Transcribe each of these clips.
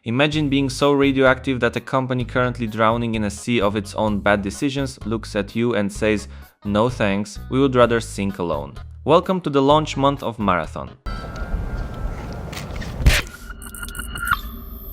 Imagine being so radioactive that a company currently drowning in a sea of its own bad decisions looks at you and says, "No thanks, we would rather sink alone." Welcome to the launch month of Marathon.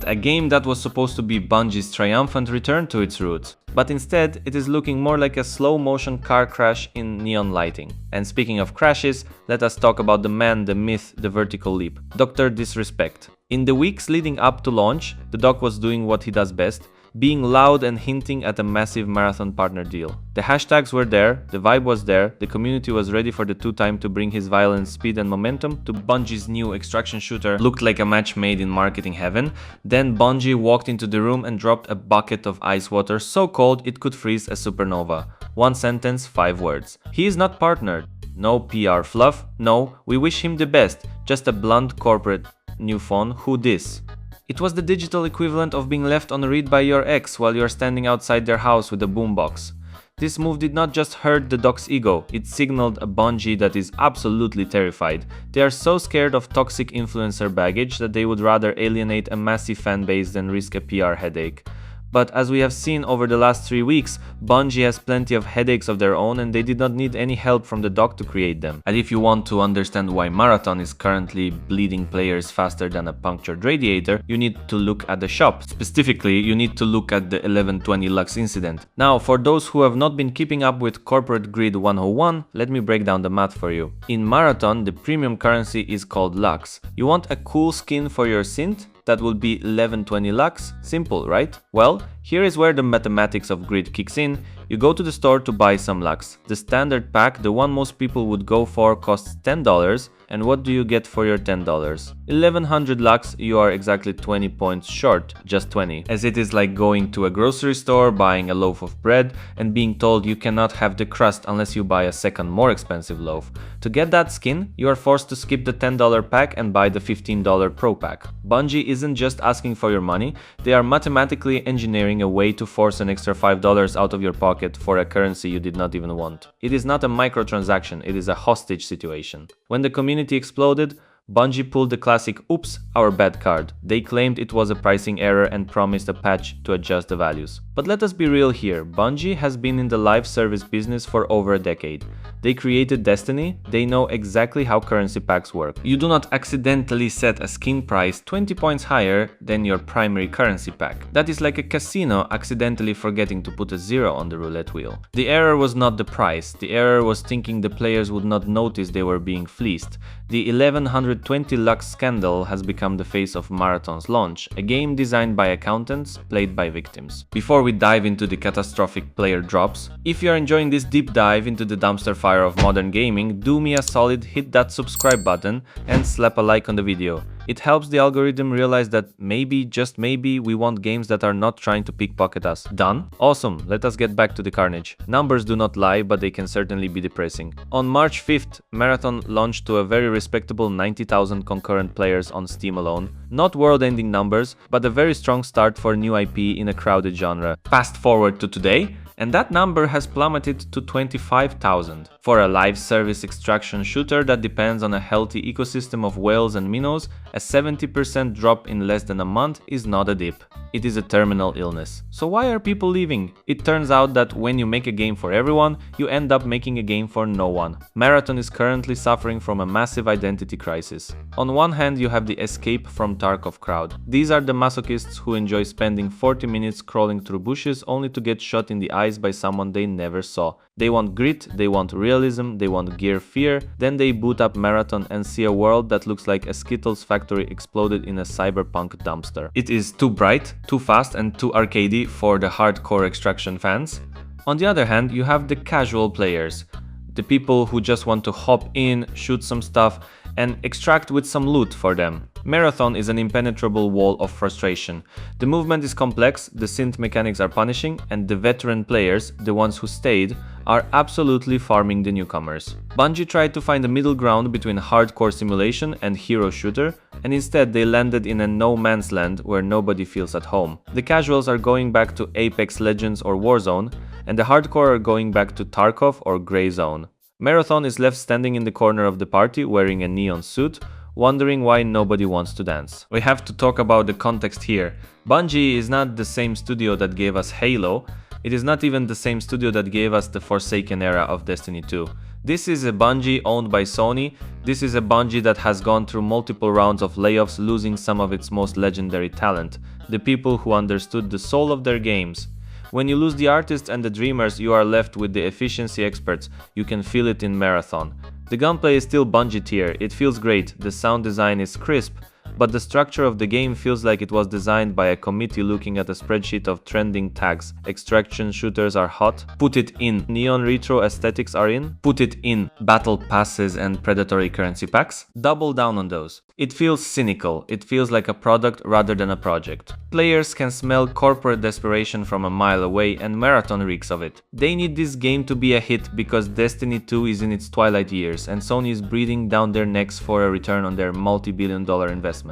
A game that was supposed to be Bungie's triumphant return to its roots, but instead it is looking more like a slow-motion car crash in neon lighting. And speaking of crashes, let us talk about the man, the myth, the vertical leap, Dr. Disrespect. In the weeks leading up to launch, the doc was doing what he does best, being loud and hinting at a massive Marathon partner deal. The hashtags were there, the vibe was there, the community was ready for the two-time to bring his violence, speed and momentum to Bungie's new extraction shooter. Looked like a match made in marketing heaven. Then Bungie walked into the room and dropped a bucket of ice water so cold it could freeze a supernova. One sentence, 5 words. He is not partnered. No PR fluff. No, we wish him the best. Just a blunt corporate new phone. Who dis? It was the digital equivalent of being left on read by your ex while you're standing outside their house with a boombox. This move did not just hurt the doc's ego, it signaled a Bungie that is absolutely terrified. They are so scared of toxic influencer baggage that they would rather alienate a massive fan base than risk a PR headache. But as we have seen over the last 3 weeks, Bungie has plenty of headaches of their own and they did not need any help from the doc to create them. And if you want to understand why Marathon is currently bleeding players faster than a punctured radiator, you need to look at the shop. Specifically, you need to look at the 1120 Lux incident. Now, for those who have not been keeping up with Corporate Grid 101, let me break down the math for you. In Marathon, the premium currency is called Lux. You want a cool skin for your synth? That would be 1120 Lux. Simple, right? Well, here is where the mathematics of Grid kicks in. You go to the store to buy some Lux. The standard pack, the one most people would go for, costs $10. And what do you get for your $10? 1100 Lux, you are exactly 20 points short, just 20. As it is like going to a grocery store, buying a loaf of bread, and being told you cannot have the crust unless you buy a second more expensive loaf. To get that skin, you are forced to skip the $10 pack and buy the $15 Pro pack. Bungie isn't just asking for your money, they are mathematically engineering a way to force an extra $5 out of your pocket for a currency you did not even want. It is not a microtransaction, it is a hostage situation. When the community exploded, Bungie pulled the classic "oops, our bad" card. They claimed it was a pricing error and promised a patch to adjust the values. But let us be real here, Bungie has been in the live service business for over a decade. They created Destiny, they know exactly how currency packs work. You do not accidentally set a skin price 20 points higher than your primary currency pack. That is like a casino accidentally forgetting to put a 0 on the roulette wheel. The error was not the price, the error was thinking the players would not notice they were being fleeced. The 1120 Lux scandal has become the face of Marathon's launch, a game designed by accountants, played by victims. Before we dive into the catastrophic player drops, if you are enjoying this deep dive into the dumpster fire of modern gaming, do me a solid, hit that subscribe button and slap a like on the video. It helps the algorithm realize that maybe, just maybe, we want games that are not trying to pickpocket us. Done? Awesome, let us get back to the carnage. Numbers do not lie, but they can certainly be depressing. On March 5th, Marathon launched to a very respectable 90,000 concurrent players on Steam alone. Not world-ending numbers, but a very strong start for new IP in a crowded genre. Fast forward to today, and that number has plummeted to 25,000. For a live service extraction shooter that depends on a healthy ecosystem of whales and minnows, a 70% drop in less than a month is not a dip. It is a terminal illness. So why are people leaving? It turns out that when you make a game for everyone, you end up making a game for no one. Marathon is currently suffering from a massive identity crisis. On one hand, you have the escape from Tarkov crowd. These are the masochists who enjoy spending 40 minutes crawling through bushes only to get shot in the eyes by someone they never saw. They want grit, they want realism, they want gear fear, then they boot up Marathon and see a world that looks like a Skittles factory exploded in a cyberpunk dumpster. It is too bright, too fast and too arcadey for the hardcore extraction fans. On the other hand, you have the casual players, the people who just want to hop in, shoot some stuff and extract with some loot for them. Marathon is an impenetrable wall of frustration. The movement is complex, the synth mechanics are punishing, and the veteran players, the ones who stayed, are absolutely farming the newcomers. Bungie tried to find a middle ground between hardcore simulation and hero shooter, and instead they landed in a no man's land where nobody feels at home. The casuals are going back to Apex Legends or Warzone, and the hardcore are going back to Tarkov or Grey Zone. Marathon is left standing in the corner of the party wearing a neon suit, wondering why nobody wants to dance. We have to talk about the context here. Bungie is not the same studio that gave us Halo. It is not even the same studio that gave us the Forsaken era of Destiny 2. This is a Bungie owned by Sony. This is a Bungie that has gone through multiple rounds of layoffs, losing some of its most legendary talent, the people who understood the soul of their games. When you lose the artists and the dreamers, you are left with the efficiency experts. You can feel it in Marathon. The gunplay is still Bungie tier, it feels great, the sound design is crisp, but the structure of the game feels like it was designed by a committee looking at a spreadsheet of trending tags. Extraction shooters are hot. Put it in. Neon retro aesthetics are in. Put it in. Battle passes and predatory currency packs. Double down on those. It feels cynical. It feels like a product rather than a project. Players can smell corporate desperation from a mile away, and Marathon reeks of it. They need this game to be a hit because Destiny 2 is in its twilight years and Sony is breathing down their necks for a return on their multi-billion-dollar investment.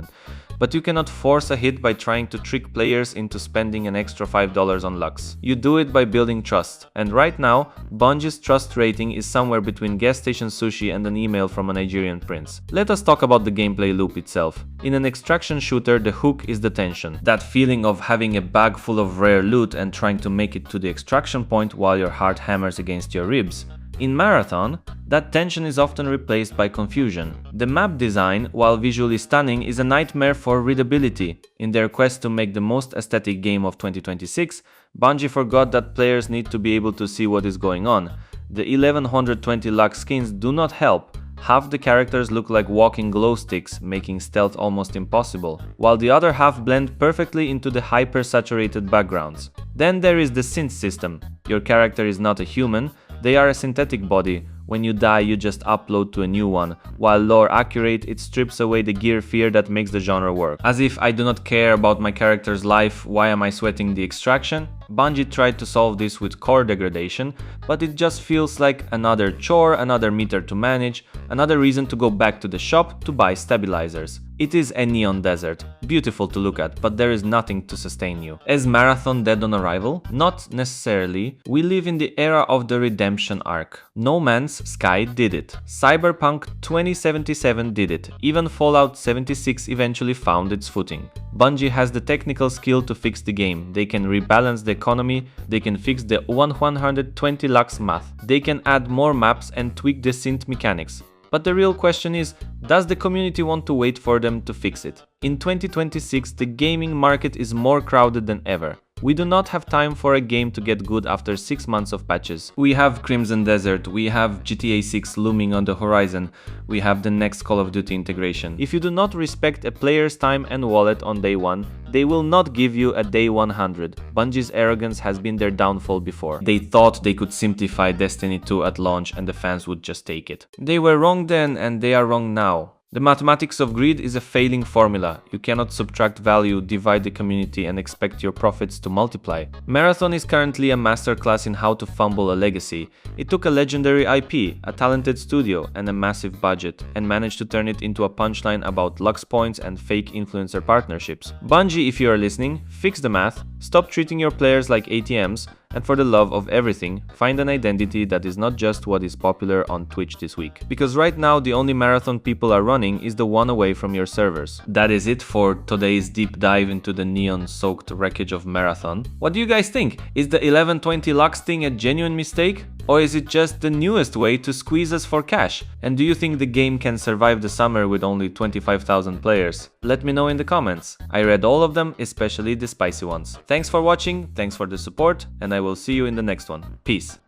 But you cannot force a hit by trying to trick players into spending an extra $5 on Lux. You do it by building trust. And right now, Bungie's trust rating is somewhere between gas station sushi and an email from a Nigerian prince. Let us talk about the gameplay loop itself. In an extraction shooter, the hook is the tension. That feeling of having a bag full of rare loot and trying to make it to the extraction point while your heart hammers against your ribs. In Marathon, that tension is often replaced by confusion. The map design, while visually stunning, is a nightmare for readability. In their quest to make the most aesthetic game of 2026, Bungie forgot that players need to be able to see what is going on. The 1120 Lux skins do not help. Half the characters look like walking glow sticks, making stealth almost impossible, while the other half blend perfectly into the hyper-saturated backgrounds. Then there is the synth system. Your character is not a human, they are a synthetic body. When you die, you just upload to a new one. While lore accurate, it strips away the gear fear that makes the genre work. As if I do not care about my character's life, why am I sweating the extraction? Bungie tried to solve this with core degradation, but it just feels like another chore, another meter to manage, another reason to go back to the shop to buy stabilizers. It is a neon desert, beautiful to look at, but there is nothing to sustain you. Is Marathon dead on arrival? Not necessarily. We live in the era of the redemption arc. No Man's Sky did it. Cyberpunk 2077 did it. Even Fallout 76 eventually found its footing. Bungie has the technical skill to fix the game. They can rebalance the economy, they can fix the 120 Lux math, they can add more maps and tweak the synth mechanics. But the real question is, does the community want to wait for them to fix it? In 2026, the gaming market is more crowded than ever. We do not have time for a game to get good after 6 months of patches. We have Crimson Desert, we have GTA 6 looming on the horizon, we have the next Call of Duty integration. If you do not respect a player's time and wallet on day 1, they will not give you a day 100. Bungie's arrogance has been their downfall before. They thought they could simplify Destiny 2 at launch and the fans would just take it. They were wrong then and they are wrong now. The mathematics of greed is a failing formula. You cannot subtract value, divide the community and expect your profits to multiply. Marathon is currently a masterclass in how to fumble a legacy. It took a legendary IP, a talented studio and a massive budget and managed to turn it into a punchline about Lux points and fake influencer partnerships. Bungie, if you are listening, fix the math, stop treating your players like ATMs, and for the love of everything, find an identity that is not just what is popular on Twitch this week. Because right now the only Marathon people are running is the one away from your servers. That is it for today's deep dive into the neon-soaked wreckage of Marathon. What do you guys think? Is the 1120 Lux thing a genuine mistake? Or is it just the newest way to squeeze us for cash? And do you think the game can survive the summer with only 25,000 players? Let me know in the comments. I read all of them, especially the spicy ones. Thanks for watching, thanks for the support, and I will see you in the next one. Peace.